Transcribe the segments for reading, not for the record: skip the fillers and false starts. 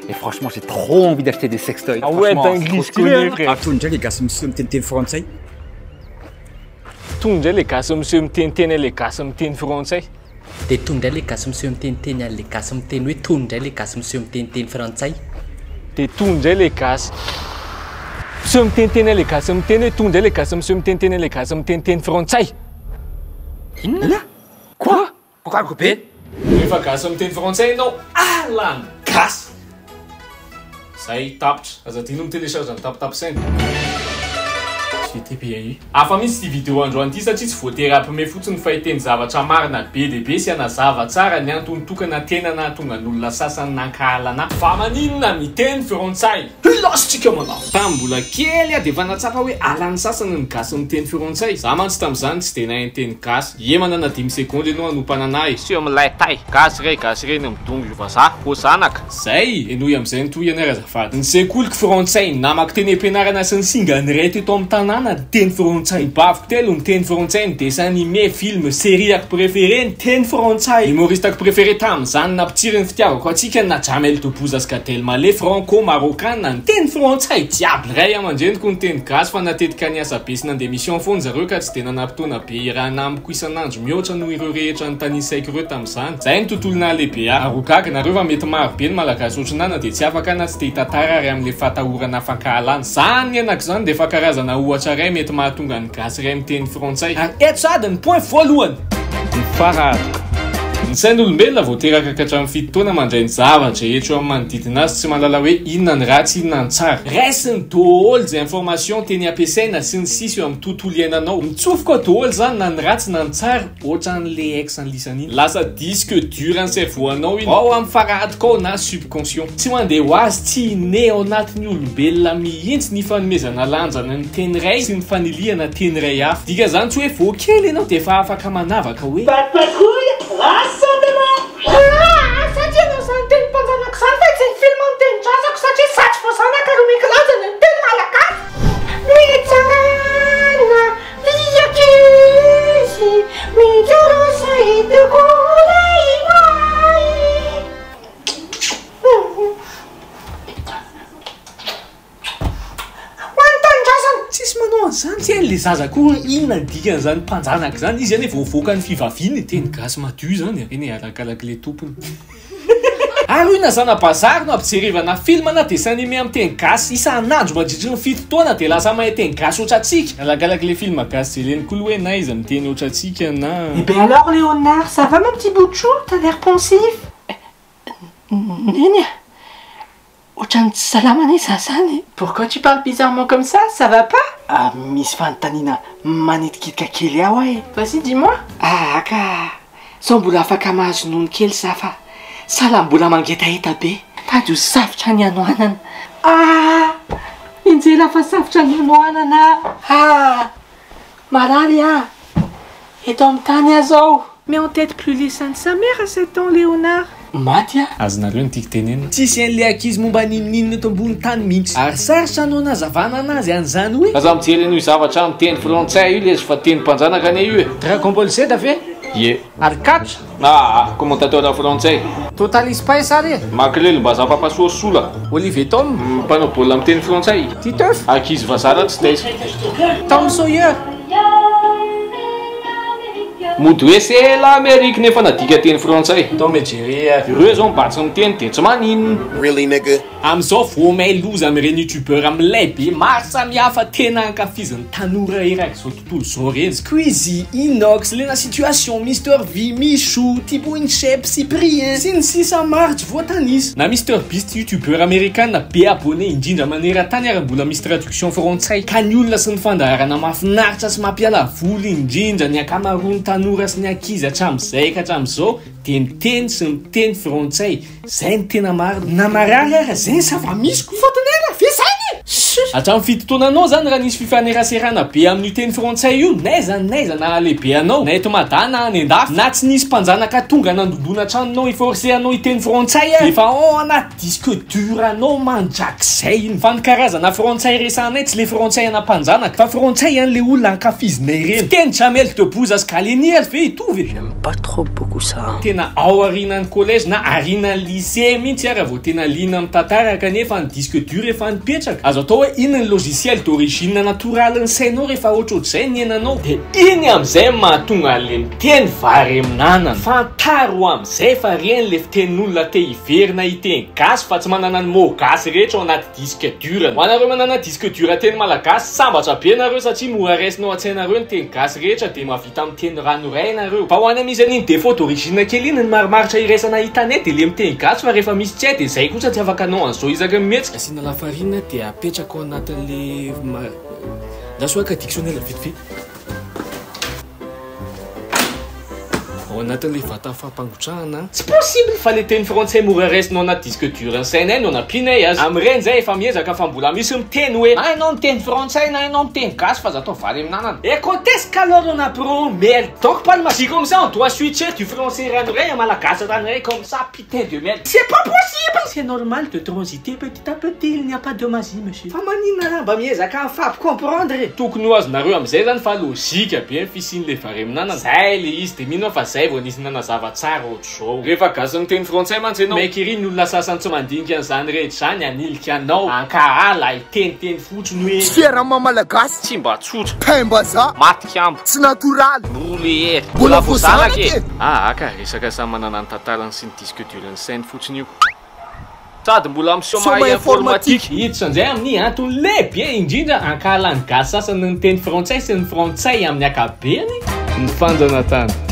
Et franchement, j'ai trop envie d'acheter des sextoys. Ah ouais, dingue, je connais, frère. Ah, tondra le gasy monsieur miteny frantsay. Tonga le gasy monsieur miteny le gasy miteny frantsay. De tonga le gasy monsieur miteny le gasy miteny hoe tonga le gasy monsieur miteny frantsay. De tonga le gasy monsieur miteny le gasy miteny hoe tonga le gasy monsieur miteny le gasy miteny frantsay. Inona? Quoi? Pourquoi le couper? Rehefa gasy miteny frantsay ianao, lany gasy. Zay tapitra, aza tianao mitelecharge ny tapitapisaina. Afa misy ty vidéo androany ty satria tsy voatery ampime fotsiny fa hiteny zavatra marina be dia be sy anazava tsara ny antony tokana tena nahatonga ny olona sasany nankahalana fa maninona miteny frantsay. Lasitsika manao. Tamin'ny mbola kely dia efa natsapa hoe alany sasany ny gasy miteny frantsay. Za mantsy tamin'izany tsy dia nahay niteny gasy. Ie manana 10 sekondy ianao hanompa anay. Sy eo amin'ilay tay. Gasy reny midongo vazaha. Ko zanaka. Zay enoy amin'izay nitoy ianay azafady. Ny sekoliko frantsay namako teny am-pianarana sy ny singa ny ray teto amin'ny tanàna teny frantsay. Baviko telo miteny frantsay, ny dessin animé, film, série ako préféré ny teny frantsay. Humoriste ako préféré tamin'izany nampitsiry ny fitiavako antsika na Jamel Debbouze Ascadel Malé, Franco Marocain ny teny frantsay diable. Ray aman-dreniko ny teny gasy fa natetika ny asa be sy nandeha mission foana zareo ka tsy dia nanam-potoana be irahana amiko isan'andro mihoatra noho ireo rehetra ny tanisaiko ireo tamin'izany. Zay ny tontolo nahalehibe arogaga nareo fa mety maro be ny malagasy ohatrinana dia tsy afaka na tsy te hitantara ary amin'ilay fatahorana fankahalana. Zany ny anako zany dia efa karazana ohatra ray mety mahatonga ny gasy ray miteny frantsay. Ary eto sady ny point voalohany ny faradoko. Ny sain'olombelona vao teraka hatramin'ny fito taona mandray ny zavatra etro amin'ny manodidina azy tsy mahalala hoe inona ny ratsy inona ny tsara. Raisiny daholo izay information teny ampiasaina sy ny sisa eo amin'ny tontolo iainanao. Mitsofoka daholo zany na ny ratsy na ny tsara ohatran'le ex ny lisan'iny. Lasa disque dur ny cerveau-anao iny ao amin'ny faradoko ao na subconscient. Tsy mandeha ho azy tsy ine ao anatin'ny olombelona mihitsy ny fanomezana lanjana ny teny ray sy ny faniliana teny ray hafa. Dika zany tsy hoe vao kely ianao dia efa afaka manavaka hoe satria anao zany teny mpanjanaka zany fa tsy ny film miteny drazako satria satry vao zanaka ro mikilanjana ny teny malagasy. Mitsangana liakizy mijorosa itokolairay. Hoantanindrazana tsisy manao an'izany tsy hain'le zaza koa inona ny dikan'izany mpanjanaka zany. Izy zany voavoaka ny fivaviny teny gasy madio zany eny arakalaka le tompony. Ary io na zanabazary no ampijerevana film na dessin animé amin'ny teny gasy isan'andro mandritra ny 7 taona dia lasa mahay teny gasy oatra antsika. Alakalaka le film gasy jeleny koa hoe na izy miteny oatra antsika na. Eh bien alors Léonard, ça va mon petit bout de chou? T'as l'air pensif. Nini, pourquoi tu parles bizarrement comme ça? Ça va pas? Ah, Miss Fantanina, manitkidika kely aho e. Vas-y, dis-moi. Ah, ka zaho mbola afaka mahazo nono kely sa fa sala mbola mangetaheta be. Tady ho safotra ny anoanana. Ah, injela fa safotra ny anoanana. Ah, marary ah. Eto amin'ny tany azao. Mais en tête plus les seins de sa mère à 7 ans, Léonard. Maty ah. Azonareo ny tiako tenenina. Tsisy an'le ankizy momba ninonino eto ambony tany mihitsy. Ary sarotra anao nazavana anazy an'izany hoe aza mijery an'io zavatra miteny frantsay io lezy fa teny mpanjanaka ane io e. Dragon Ball Z ve? Ie. Ary 4? Ah, commentateur frantsay. Total Spice ary. Maklelo mba zampapasoasola. Olivier Tom, mpanao baolina miteny frantsay. Titeuf, ankizy vazara tsy taiza. Tom Sawyer. Mody hoe c'est l'Amérique nefa nadika teny frantsay. Tom et Jerry. Ireo zao mibatsy miteny dia tsy maninona. Really nigga? Am'izao vao mahay loza amin'ireny youtubeur amin'ilay be maro samihafa tena ankafiziny tanora iraiky zao tontolo zao reny. Squeezie, Inox, Lena Situation, Mr V, Michou, Thibaut InShape, Cyprien sy ny sisa maro tsy voatanisa. Na Mr Beast youtubeur américaine be abonné indrindra maneran-tany ary mbola misy traduction frantsay. Ka ny olona sy ny fandaharana mahafinaritra sy mampiala voly indrindra ny ankamaroany tanora sy ny ankizy hatramin'izay ka hatramin'izao dia miteny sy miteny frantsay. Zay ny tena marina. Na marary ary zay sa fa misy koa fatanera ve zany? hatramin'ny fitotonanao zany raha nisy fifaneraserana be amin'ny teny frantsay io naiza na lehibe anao na eto madana any andafy na tsy nisy mpanjanaka tonga nandondona tranonao iforce anao iteny frantsay efa anaty disque dur anao mandrakizay iny fa ny karazana frantsay resanay tsy le frantsay ana mpanjanaka fa frantsay an'le olona ankafizinay reny teny Jamel Debbouze Askaleni ve itovy j'aime pas trop beaucoup ça tena ao arinan'ny collège na arinan'ny lycée mihitsy raha vao tena lina amin'ny tantara kanefa ny disque dur efa nipetraka azo atao hoe iny ny logiciel d'origine naturale ny sainao rehefa ohatr'ohatr'izay ny henanao de iny am'izay mahatonga le miteny vary amin'anana fantaro am'izay fa reny le fitenin'olona te hiverina hiteny gasy fa tsy manana ny mot gasy rehetra ao anaty disque dur ho anareo manana disque dur teny malagasy sambatra be nareo satria mora raisinao an-tsainareo ny teny gasy rehetra de mahavita amin'ny teny ranoray nareo fa ho any misy an'iny défaut d'origine kely iny ny marimaritra iraisana hitanay de le miteny gasy fa rehefa misy tsy hay de zay kosa tsy afaka anao an'izao izaka mihetsika asina lafarina de apetraka ao anatin'le lasoaka dictionnel vitvit ao anatin'le vata fampangotrahana tsy possible fa le teny frantsay mora raisinao anaty disque dur ny sainay no nampinay azy amin'ireny zay efa miezaka fa mbola misy miteny hoe na ianao miteny frantsay na ianao miteny gasy fa zatao vary amin'anana et conteste alors on apprend mais donc pas le massi comme ça on doit switcher du français ranoray à malagasy ranoray comme ça putain de merde c'est pas possible c'est normal de transiter petit à petit il n'y a pas de magie monsieur fa maninona mba miezaka mifapy comprendre tokony ho azonareo am'izay zany fa logika be ny fisian'le vary amin'anana zay le izy de mino fa zay vao nisy nanazava tsara ohatr'izao rehefa gasy ny teny frantsay mantsy ianao maiky ny olona sasany tsy mandinika an'izany rehetra zany anilika anao ankahala iteniteny fotsiny hoe fiarama malagasy tsy mba tsotra taimbaza matikambo tsy naturaly roleer mbola voazanaka e aka resaka samy manana ny tantarany sy ny disque dur ny sainy fotsiny io sady mbola misoma informatique hiditra an'izay amin'ny antony lehibe indrindra ankahalany gasy sasany ny teny frantsay sy ny frantsay amin'ny akabeny ny fanjanatany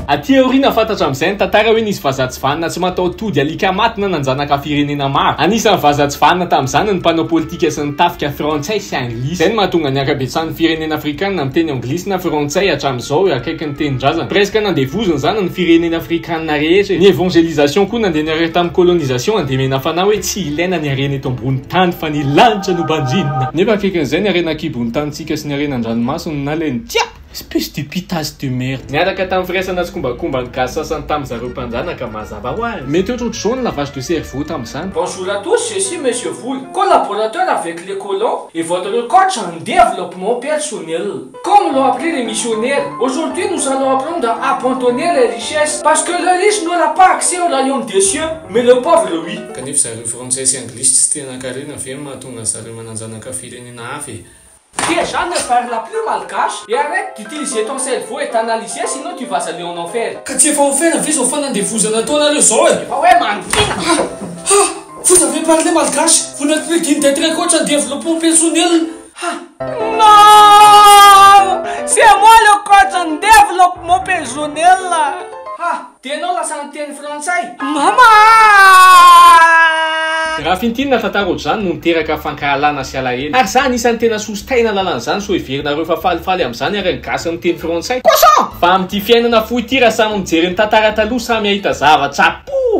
aty aoriana fantatra am'izay ny tantara hoe nisy vazatsy vanina tsy matao tody alika maty na nanjanaka firenena maro anisan'ny vazatsy vanina tam'izany ny mpanao politika sy ny tafika frantsay sy anglisy zay ny mahatonga ny akabetsan'ny firenena afrikanina miteny anglisy na frantsay hatramin'izao akaiky ny tenin-drazana presque nandevoziny zany ny firenena afrikanina rehetra ny évangélisation koa nandeha niarety tamin'ny colonisation andemena fanahy hoe tsy ilaina ny harena eto ambony tany fa ny lanitra no banjinina nefa akaikin'izay ny harena kibony tanytsika sy ny harena-dranomasiny na leny tia espèce de pitasse de merde niaraka tamin'ny firaisana tsy kombakomba ny gasy sasany tamin'ny zareo mpanjanaka mazava ho azy mety ohatr'ohatr'izao ny lavage de cerveau tamin'izany bonjour à tous je suis monsieur Foul collaborateur avec les colons et votre coach en développement personnel comme l'ont appris les missionnaires aujourd'hui nous allons apprendre à abandonner les richesses parce que le riche n'aura pas accès au royaume des cieux mais le pauvre oui kanefa zareo frantsay sy anglisy tsy tena karena ve mahatonga zareo mananjanaka firenena hafa e Déjà, ne parle la plus malgache et arrête d'utiliser ton cerveau et t'analyser, sinon tu vas aller en enfer. Ka tsy efa enfer ve zao fanandevozana ataonareo zao e Efa hoe mandigna vous avez parlé malgache vous n'êtes plus digne d'être coach en développement personnel Non c'est moi le coach en développement personnel Tienao lasa miteny frantsay Mama raha fintinina tantara ohatr'izany no niteraka fankahalana sy alahelo ary zany isan'ny tena sosotaina lalan'izany so heverinareo fa falifaly amin'izany ary ny gasy miteny frantsay kosa fa amin'ity fiainana fohy ity raha samy mijery ny tantara taloha samy ahita zavatra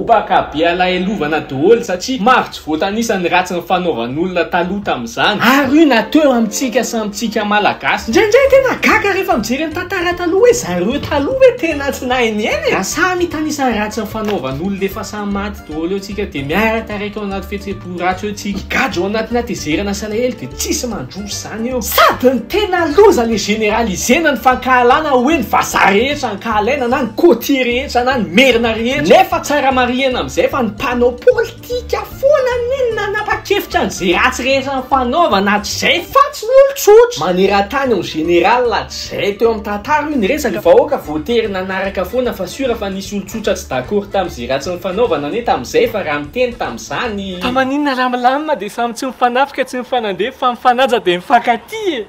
baka be alahelovana daholo satria maro tsy voatanisan'ny ratsy ny fanaovan'olona taloha tamin'izany ary io nateo amintsika sy amintsika malagasy indraindray tena gaga rehefa mijery ny tantara taloha hoe zareo taloha hoe tena tsy nainy eny samy tanisan'ny ratsy ny fanaovan'olona efa samy maty daholo eo tsika de miara-taraiky ao anaty fihetseham-po ratsy eo tsika gadro ao anaty natezerana sy alahelo de tsisy mandroso zany eo sady ny tena loza le généralisena ny fankahalana hoe ny vazaha rehetra ankahalaina na ny côté rehetra na ny merina rehetra nefa tsara mariana am'izay fa ny mpanao politika foana neny nanapa-kevitra an'izay ratsy rehetra ny fanaovana atzay fa tsy n'olo-tsotra maneran-tany ao général atzay teo amin'ny tantara io ny resaka vahoaka voatery nanaraka foana fa sura fa nisy olo-tsotra tsy d'accord tamin'izay ratsy ny fanaovana ane tamin'izay fa raha miteny tamin'izany fa maninona raha milamina de samy tsy mifanafika tsy mifanandeha fa mifanaja de mifankaty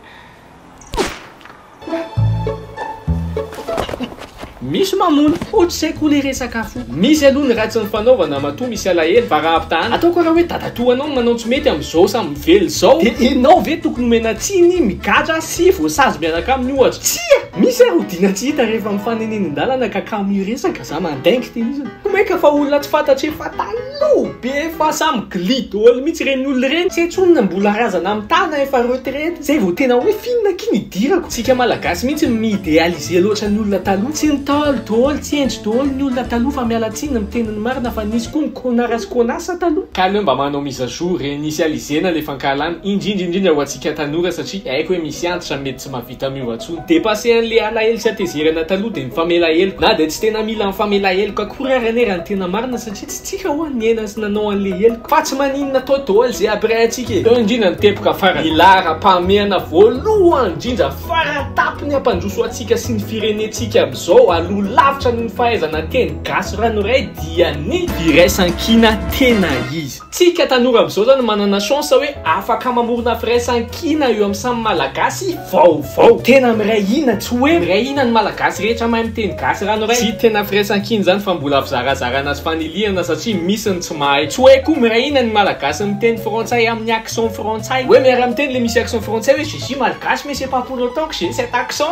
misy mamono ohatr'izay koa le resaka fo misy aloha ny ratsy ny fanaovana matoa misy alahelo fa raha ampitahana ataoko raha hoe dadatoanao manao tsy mety amin'izao samy mively zao de enao ve tokony menatsiny migadra sy voasazy mianaka amin'ny ohatra tsia misy ary hodina tsy hita rehefa mifaneneny an-dalana ka kamo io resaka za mandaingy te izany maika fa olona tsy fantatry efa tany be fa samy glidôly mihitsy ren'olo reny tsy antsonona mbola razana amin'ny tana efa retraite zay vao tena hoe film kiny idirako tsika malagasy mihitsy mi-idéaliser loatra ny olona taloha tsy ny taolodôly tsy endry dôly ny olona taloha fa mialatsiny amin'ny teniny marina fa nisy koa ny kônara sy kônasa taloha ka aleo mba manao mise à jour réinitialisena le fankalana indrindrindrindra ho antsika tanora satria haiko hoe misy antitra mety tsy mahavita miova tsony dépassé an'le alahelo sy atezerana taloha de mifamelaelo na de tsy tena mila mifamelaelo ka korarane raha ny tena marina satria tsy tsika ho niena sy nanao an'le heloko fa tsy maninona atao dôly zay après atsika eo indrindra ny tepoka fara ilara-pameana voalohany indrindra faratapiny ampandroso atsika sy ny firenetsika am'izao aloha lavitra ny fahaizana teny gasy ranoray dia ny firaisan-kina tena izy tsika tanora am'izao zany manana chance hoe afaka mamorona firaisan-kina eo amin'ny samy malagasy vaovao tena miray hina tsy hoe miray hina ny malagasy rehetra mahay miteny gasy ranoray tsy tena firaisan-kina zany fa mbola fizarazarana sy faniliana satria misy ny tsy mahay tsy hoe koa miray hina ny malagasy miteny frantsay amin'ny accent frantsay hoe miara miteny le misy accent frantsay hoe je suis malgache mais c'est pas pour autant que j'ai cet accent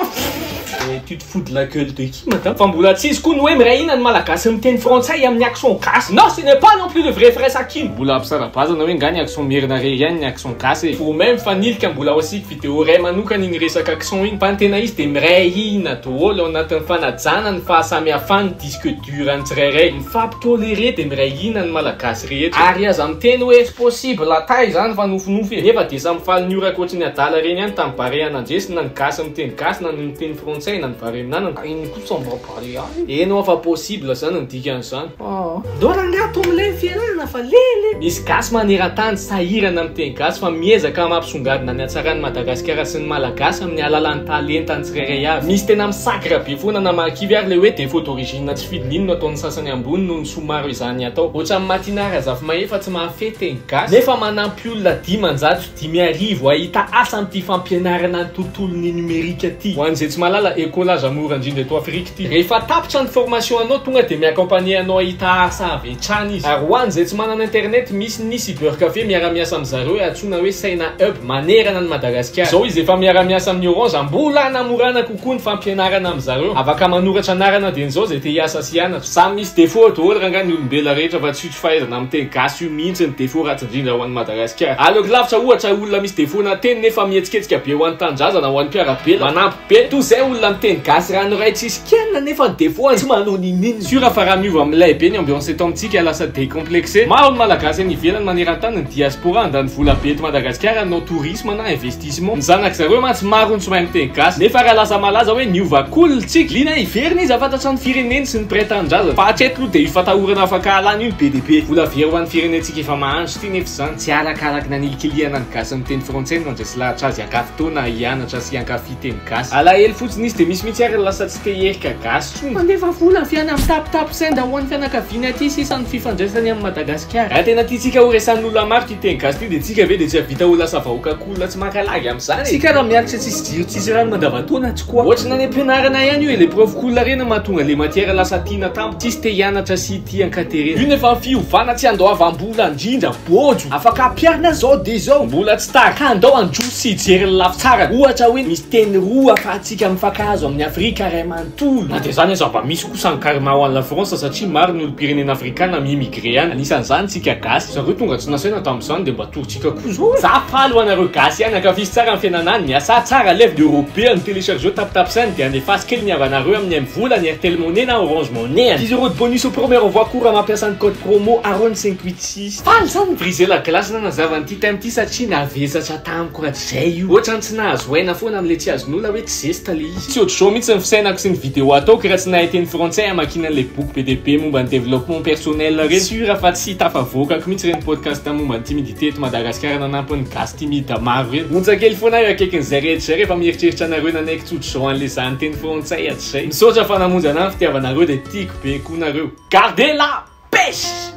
tu te fous de la gueule de qui madame fa mbola tsisy koa ny hoe miray hina ny malagasy miteny frantsay amin'ny accent gasy non ce n'est pas non plus le vrai firaisan-kina mbola ampisarabazana hoe ngany accent merina re ihany ny accent gasy faut même fanilika mbola osika vidéo ray manokana iny resaka accent iny fa ny tena izy de miray hina daholo ao anatin'ny fanajana ny fahasamihafany disque dur any tsirairay mifampitoléré de miray hina ny malagasy rehetra ary aza miteny hoe tsy possible atay zany fa nofinofy nefa de samy faly ny orako ohatry ny adala reny ihany tamin'ny bare anandresy na ny gasy miteny gasy na ny miteny frantsay na ny varenana iny koa samba bare any eno fa possible zany ny dikan'izany dorangato am'ilay fianarana fa lele misy gasy maneran-tany sahirana miteny gasy fa miezaka mampisongadina ny atsarany Madagasikara sy ny malagasy amin'ny alalan'ny talenta ny tsirairay avy misy tena misakra be foana na makivy ary le hoe défaut d'origine tsy fidinino ataon'ny sasany ambony noho ny somaro izany atao ohatra amin'ny matinara zafy mahefa tsy mahafehy teny gasy nefa manampy olona 10,10 ahita asa amin'ity fampianarana ny tontolon'ny numerika ty ho an'izay tsy malala écolage mora indrindra eto Afrika ty rehefa tapitra ny formation anao tonga de miaccompagner anao ahita asa avy hatrany izy ary ho an'izay tsy manana internet misy ny cybercafé miara-miasa amin'zareo antsoina hoe Saina Hub manerana ny Madagasikara zao izy efa miara-miasa amin'ny Orange mbola namorana kokoa ny fampianarana amin'zareo afaka manoratra anarana de nzao zay te hiasa sy hianatra samy misy défaut daholo raha ny olombela rehetra fa tsy fahaizana miteny gasy io mihitsy ny défaut ratsy indrindra ho an'ny Madagasikara alok lavitra ohatra olona misy défaut na teny nefa mihetsiketsika be ho an'ny tanindrazana ho an'ny mpiarabela manampy be to zay olona miteny gasy ranoray tsisy kianina nefa ny défaut tsy manao ninino sura fa raha miova amin'ilay be ny ambiance eto amintsika lasa décomplexé maro ny malagasy any ivelany maneran-tany ny diaspora andany vola be eto Madagasikara no tourisme na investissement ny zanak zareo matsy maro ny tsy mahay miteny gasy nefa raha lasa malaza hoe niova cool tsika lina iverina izy afantatra ny fireneny sy ny mpiray-tanindrazana fa hatreto de ifatahorana afaka alany iny be de be vola very ho an'ny firenentsika efa mahandro ty nefa zany tsy alakalaky nanilikiliana ny gasy miteny frantsay mandresy lahatra azy akafitona hianatra sy ankafy teny gasy alahelo fotsiny izy de misy mihitsy ary lasa tsy te herika gasy tsony mandefa vola fiana amin'ny tapitapy senda ho an'ny fianakaviana aty sisan'ny fifandraisany amin'ny Madagasikara raha tena tiatsika ho resan'ny olona maro ty teny gasy ty de tsika ve de tsy avita ho lasa vahoaka kolona tsy makalagy amin'izany tsika raha mialatra tsisy jiro tsisy rano mandavantaona tsy koa ohatrany any ampianarana ihany io le prof kolona reny mahatonga le matière lasa tiana tampo tsisy te hianatra sy ty ankaterena io nefa fiovana tsy andao avam-bola indrindra bojo afaka ampiarina zao de zao mbola tsy tara ka andao andro sy jery lafy tsara ohatra hoe misy teny roa afahantsika mifakahazo amin'ny Afrika ray manontolo na de zany aza mba misy kosa ny karma ho an'ny la France satria maro ny olo-pirenena afrikana miimmigré any anisan'izany tsika gasy zareo tonga tsy nasaina tamin'izany de mba torontsika koa zao zafaly ho anareo gasy ihany ankafisy tsara amin'ny fiainanany miasa tsara lève européen téléchargeo tapitapy de andefaso kely ny avanareo amin'ny M-vola ny Airtel Money na Orange Money 10 € de bonus au premier envoi court mampiasa ny code promo Aron 586 faly zany briser la glace na nazavany ty time ty satria navesatra tamiko raha zay io ohatrany tsy nahazo aina foana amin'le tsy azon'olona hoe tsy zesta le izy tsy ohatr'izao mihitsy ny fisainako sy ny vidéo ataoko raha tsy nahay teny frantsay amakina an'le boky PDP momba ny développement personnel reny sura fa tsy tafavokako mihitsy reny podcast momba ny timidité eto Madagasikara nanampin'ny gasy timide maro reny onjakely foana io akaikin'izay rehetra zay rehefa mieritreritra anareo nanaiky tsotr'izao an'le zany teny frantsay aty zay misaotra fa namonjy anany fitiavanareo de tiako be koa nareo gardez la pêche.